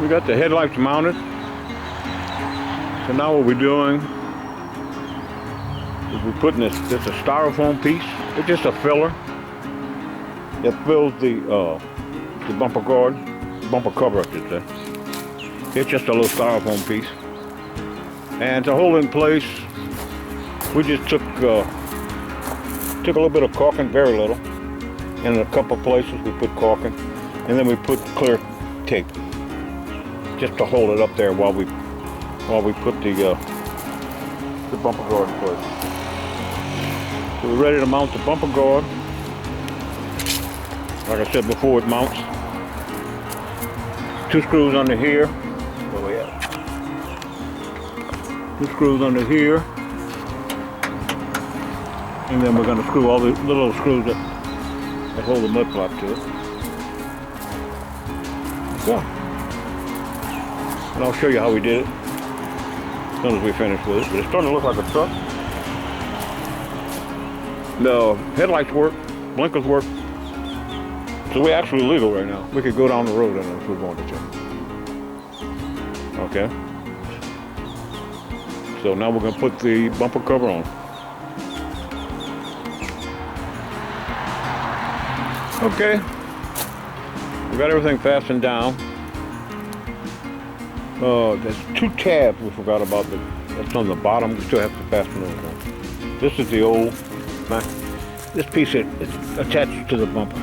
We got the headlights mounted. So now what we're doing is we're putting this a styrofoam piece. It's just a filler that fills the bumper guard, bumper cover, I should say. It's just a little styrofoam piece. And to hold it in place, we just took a little bit of caulking, very little. And in a couple places we put caulking, and then we put clear tape just to hold it up there while we put the bumper guard in place. So we're ready to mount the bumper guard. Like I said before, it mounts. 2 screws under here. Where we at? 2 screws under here. And then we're going to screw all the little screws that hold the mud flap to it. So, and I'll show you how we did it as soon as we finish with it. But it's starting to look like a truck. The headlights work, blinkers work. So we're actually legal right now. We could go down the road in it if we wanted to. Okay. So now we're going to put the bumper cover on. Okay. We got everything fastened down. There's 2 tabs we forgot about. That's on the bottom. We still have to fasten those on. This is the old. This piece it's attached to the bumper.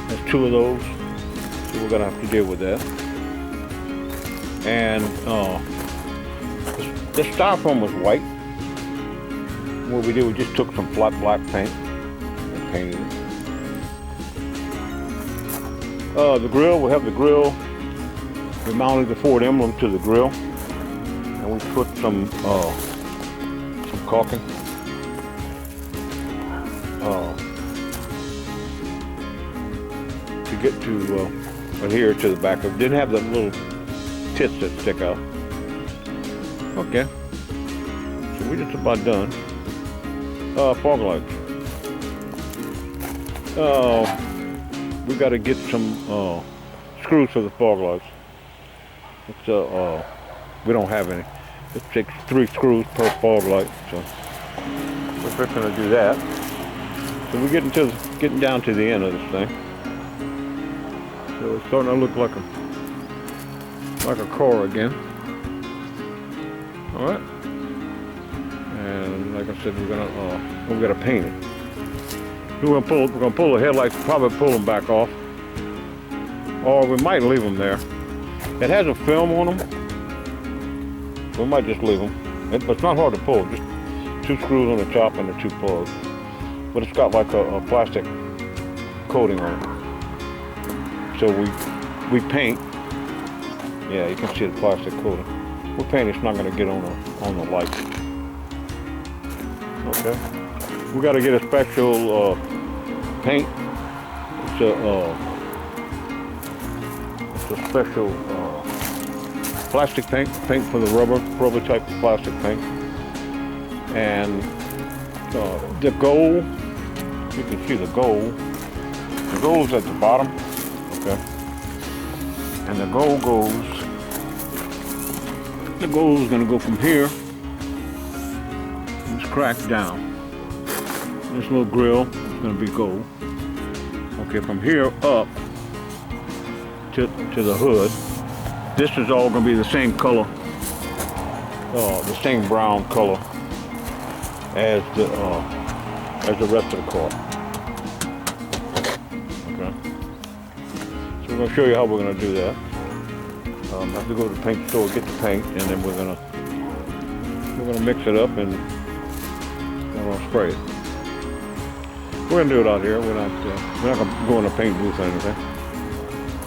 There's 2 of those, so we're gonna have to deal with that. And the styrofoam was white. What we did, we just took some flat black paint and painted it. The grill, we have the grill. We mounted the Ford emblem to the grill, and we put some caulking. To get to adhere to the back of it. Didn't have the little tits that stick out. Okay. So we're just about done. Fog lights. We got to get some screws for the fog lights. We don't have any. It takes 3 screws per fog light, so we're fixing to do that. So we're getting down to the end of this thing. So it's starting to look like a car again. All right. And like I said, we're gonna paint it. We're gonna pull the headlights, probably pull them back off, or we might leave them there. It has a film on them. We might just leave them. It's not hard to pull. Just 2 screws on the top and the 2 plugs. But it's got like a plastic coating on it. So we paint. Yeah, you can see the plastic coating. We paint. It's not going to get on the light. Okay. We got to get a special paint. It's a special plastic paint for the rubber type of plastic paint. And the gold, you can see the gold. The gold's at the bottom, okay? And the gold is gonna go from here, it's cracked down. This little grill is gonna be gold. Okay, from here up to the hood, this is all gonna be the same color, the same brown color as the rest of the car. Okay. So we're going to show you how we're going to do that. I have to go to the paint store, get the paint, and then we're going to mix it up and we're going to spray it. We're going to do it out here. We're not going to go in a paint booth or anything.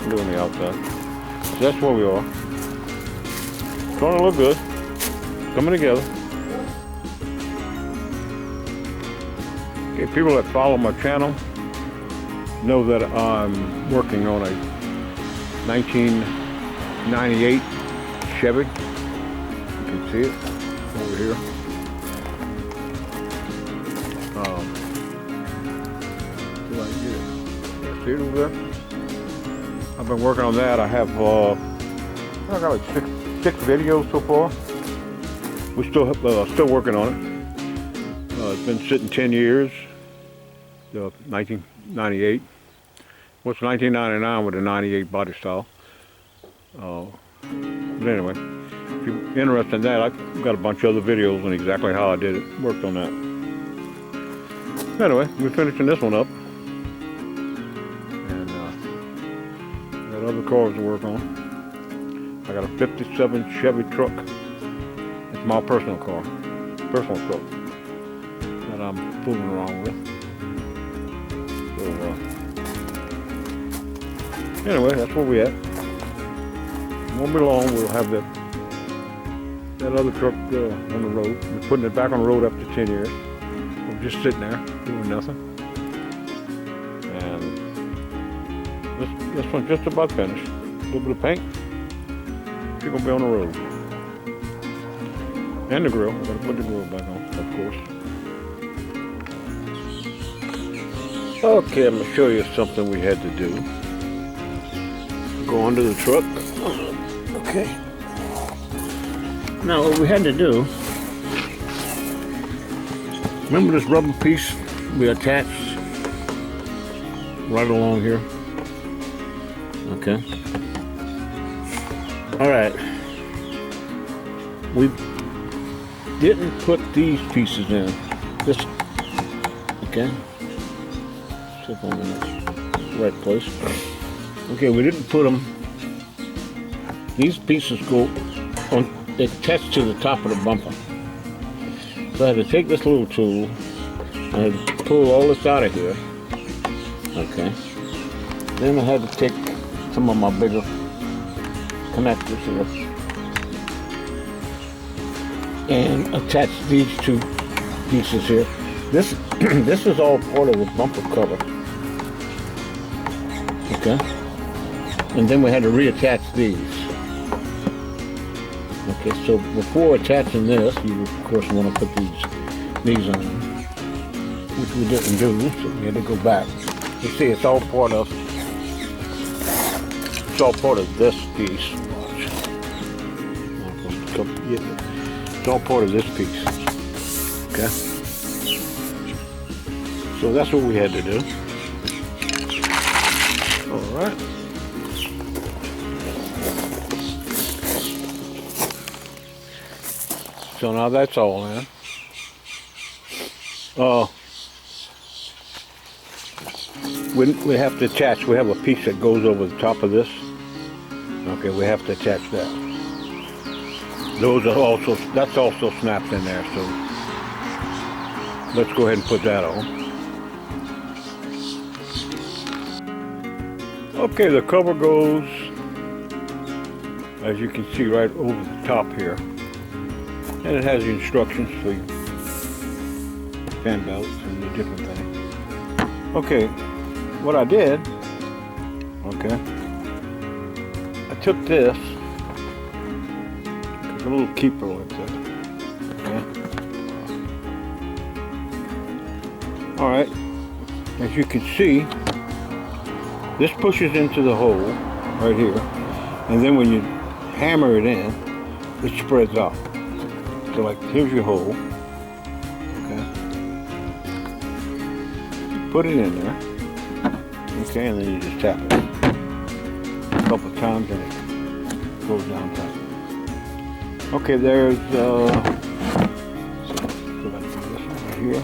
We're doing the outside. So that's where we are. It's going to look good. Coming together. Okay, people that follow my channel know that I'm working on a 1998 Chevy. You can see it over here. See if I can get it. See it over there? I've been working on that. I have I got like six videos so far. We're still working on it. It's been sitting 10 years. 1998. What's 1999 with a 98 body style? But anyway, if you're interested in that, I've got a bunch of other videos on exactly how I did it. Worked on that. Anyway, we're finishing this one up. And got other cars to work on. I got a 57 Chevy truck. It's my personal car. Personal truck. That I'm fooling around with. So, anyway, that's where we at. Won't be long, we'll have that other truck on the road. We're putting it back on the road after 10 years. We're just sitting there, doing nothing. And this one's just about finished. A little bit of paint. She's gonna be on the road. And the grill. We're gonna put the grill back on, of course. Okay, I'm gonna show you something we had to do. Go under the truck. Okay. Now what we had to do, remember this rubber piece we attached right along here? Okay. Alright. We didn't put these pieces in. This, okay. See if I'm in the right place. Okay, we didn't put them. These pieces go on, they attach to the top of the bumper. So I had to take this little tool, I had to pull all this out of here. Okay. Then I had to take some of my bigger connectors here and attach these two pieces here. This this is all part of the bumper cover. Okay. And then we had to reattach these. Okay, so before attaching this, you of course want to put these on, which we didn't do, so we had to go back. You see, it's all part of this piece. It's all part of this piece. Okay. So that's what we had to do. All right. So now that's all in. We have to attach. We have a piece that goes over the top of this. Okay, we have to attach that. That's also snapped in there. So let's go ahead and put that on. Okay, the cover goes, as you can see, right over the top here. And it has the instructions for you. Fan belts and the different things. Okay, what I did, okay, I took this, a little keeper like that, okay. Alright, as you can see, this pushes into the hole right here, and then when you hammer it in, it spreads out. So like, here's your hole, okay. Put it in there, okay, and then you just tap it a couple of times and it goes down tight. Okay, there's so let's put this one right here.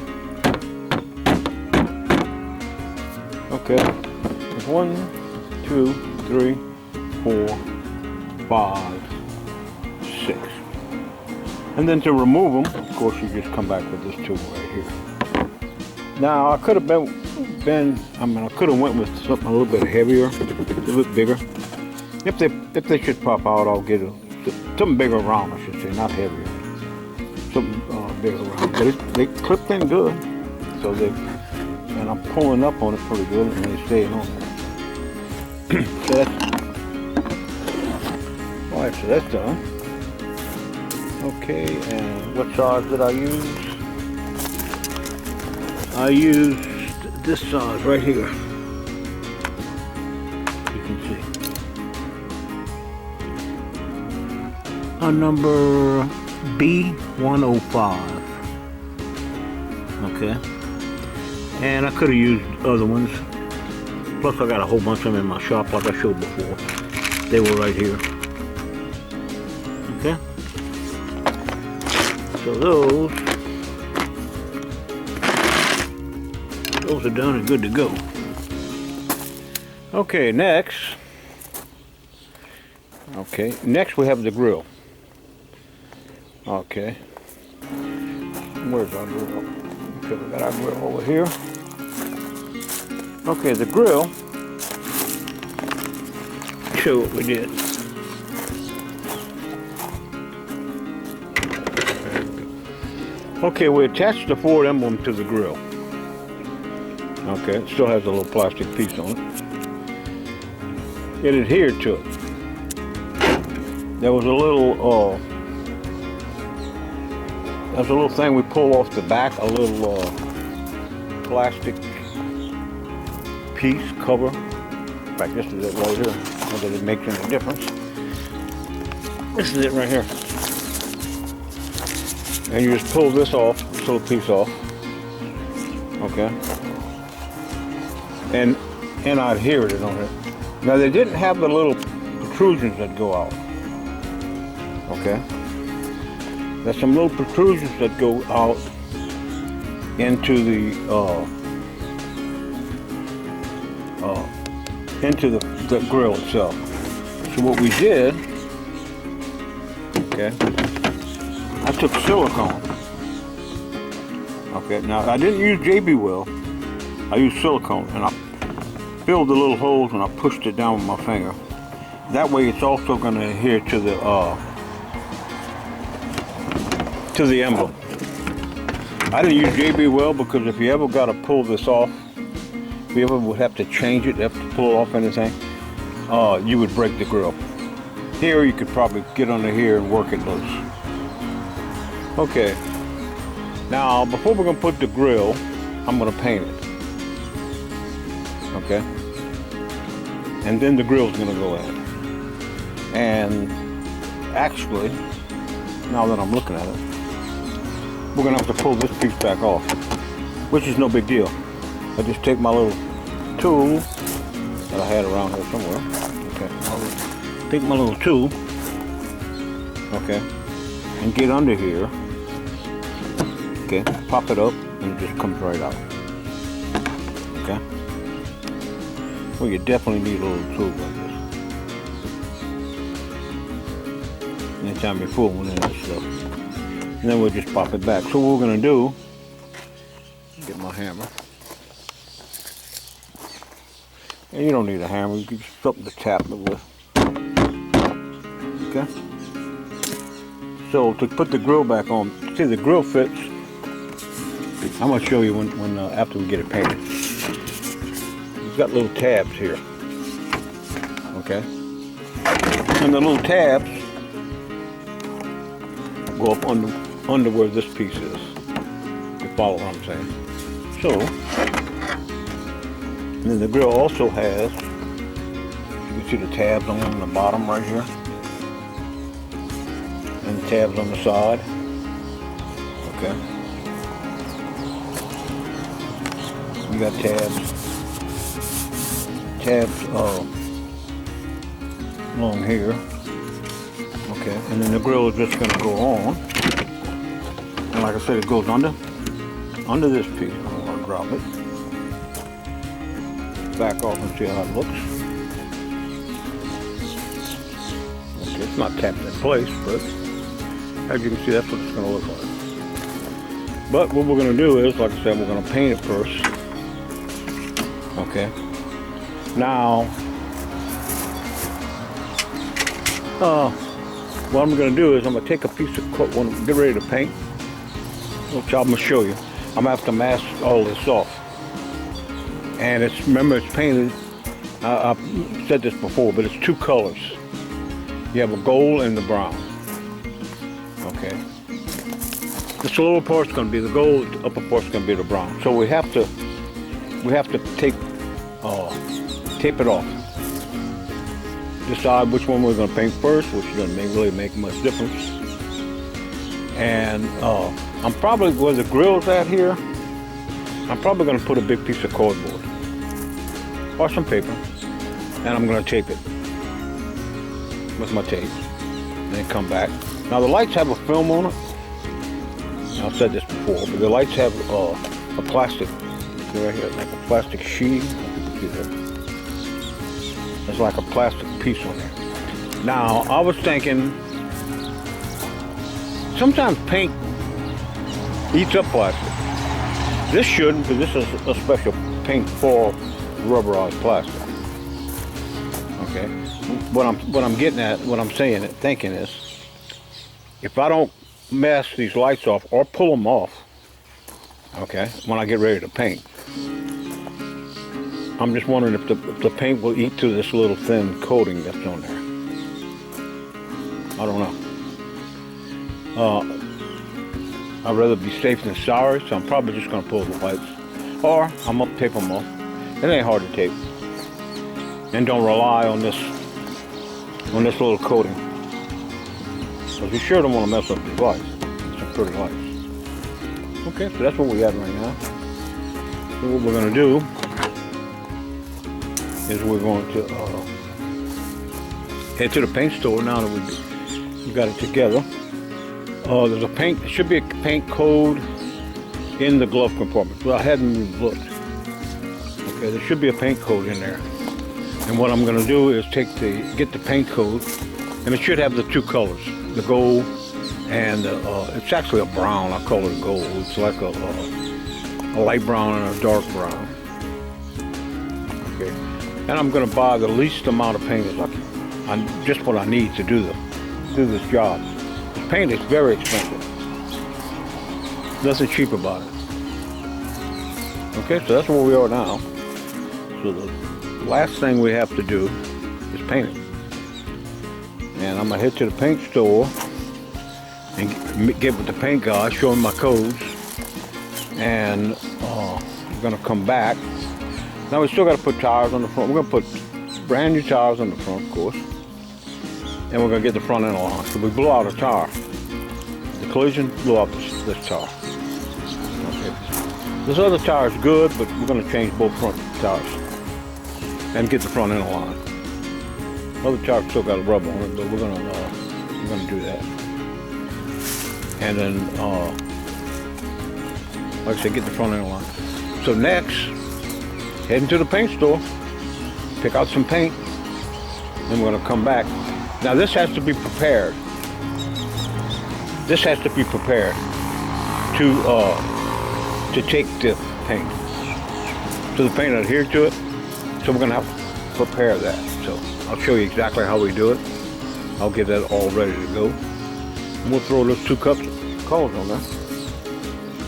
Okay, there's 1, 2, 3, 4, 5, 6. And then to remove them, of course, you just come back with this tool right here. Now, I could have I could have went with something a little bit heavier, a little bit bigger. If they should pop out, I'll get something bigger around, I should say, not heavier. Something bigger around. But they clipped in good, so and I'm pulling up on it pretty good, and they stay on there. So that's, all right, so that's done. Okay, and what size did I use? I used this size right here. You can see. number B105. Okay. And I could have used other ones. Plus I got a whole bunch of them in my shop like I showed before. They were right here. Okay. So those are done and good to go. Okay, next we have the grill. Okay. Where's our grill? Okay, we got our grill over here. Okay, the grill. Show what we did. Okay, we attached the Ford emblem to the grill. Okay, it still has a little plastic piece on it. It adhered to it. There was a little thing we pull off the back, a little plastic piece cover. In fact, this is it right here. Not that it makes any difference. This is it right here. And you just pull this off, this little piece off. Okay. And I adhered it on it. Now they didn't have the little protrusions that go out. Okay. There's some little protrusions that go out into the grill itself. So what we did, okay, I took silicone. Okay, now I didn't use JB Weld. I used silicone, and I filled the little holes and I pushed it down with my finger. That way it's also going to adhere to the emblem. I didn't use JB Weld because if you ever got to pull this off, if you ever would have to change it, have to pull off anything, you would break the grill. Here you could probably get under here and work it loose. Okay, now before we're going to put the grill, I'm going to paint it. Okay, and then the grill's going to go in. And actually, now that I'm looking at it, we're going to have to pull this piece back off, which is no big deal. I just take my little tool that I had around here somewhere. Okay, I'll take my little tool, okay, and get under here. Okay, pop it up and it just comes right out. Okay. Well, you definitely need a little tool like this. Anytime you pull one in this stuff. And then we'll just pop it back. So what we're going to do, get my hammer. And you don't need a hammer, you can just something to tap it with. Okay. So to put the grill back on, see the grill fits. I'm going to show you when after we get it painted. It's got little tabs here. Okay. And the little tabs go up under where this piece is. You follow what I'm saying? So, and then the grill also has, you can see the tabs on the bottom right here. And the tabs on the side. Okay. You got tabs along here. Okay, and then the grill is just going to go on. And like I said, it goes under this piece. I'm going to drop it. Back off and see how it looks. Okay, it's not tapped in place, but as you can see, that's what it's going to look like. But what we're going to do is, like I said, we're going to paint it first. Okay. Now, what I'm going to do is I'm going to take a piece of when I get ready to paint, which I'm going to show you. I'm going to have to mask all this off. And remember it's painted, I've said this before, but it's two colors. You have a gold and the brown. Okay. This lower part's going to be the gold, the upper part's going to be the brown. So we have to tape it off. decide which one we're going to paint first, which doesn't really make much difference. And I'm probably, where the grill's at here, I'm probably going to put a big piece of cardboard or some paper, and I'm going to tape it with my tape, and then come back. Now the lights have a film on it. I've said this before, but the lights have a plastic, right here, like a plastic sheet. There's like a plastic piece on there. Now I was thinking, sometimes paint eats up plastic. This shouldn't, because this is a special paint for rubberized plastic. Okay. What I'm getting at, what I'm saying, thinking is, if I don't mask these lights off or pull them off, okay, when I get ready to paint, I'm just wondering if the paint will eat through this little thin coating that's on there. I don't know. I'd rather be safe than sorry, so I'm probably just going to pull the lights. Or I'm going to tape them off. It ain't hard to tape. And don't rely on this little coating. Because you sure don't want to mess up these lights. Some pretty lights. Okay, so that's what we got right now. So what we're going to do is we're going to head to the paint store now that we got it together. There's a paint, there should be a paint code in the glove compartment. Well, I hadn't even looked. Okay, there should be a paint code in there. And what I'm going to do is get the paint code, and it should have the two colors, the gold and it's actually a brown. I call it gold. It's like a light brown and a dark brown. Okay, and I'm going to buy the least amount of paint as I can. Just what I need to do this job. This paint is very expensive. Nothing cheap about it. Okay, so that's where we are now. So the last thing we have to do is paint it. And I'm gonna head to the paint store and get with the paint guy, show him my codes, and we're gonna come back. Now we still gotta put tires on the front. We're gonna put brand new tires on the front, of course, and we're gonna get the front end on. So we blew out a tire. The collision blew out this tire. Okay. This other tire is good, but we're gonna change both front tires and get the front end line. Other tire still got a rubber on it, but we're gonna do that. And then, like I said, get the front end line. So next, heading to the paint store, pick out some paint, then we're gonna come back. Now this has to be prepared. This has to be prepared to take the paint. So the paint adhere to it. So we're gonna have to prepare that. So I'll show you exactly how we do it. I'll get that all ready to go. And we'll throw those 2 cups of colors on there.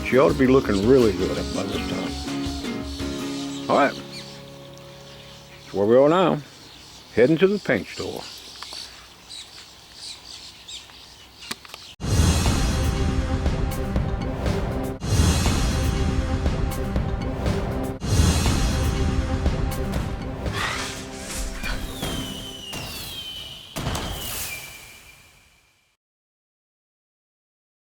She ought to be looking really good by this time. All right. That's where we are now. Heading to the paint store.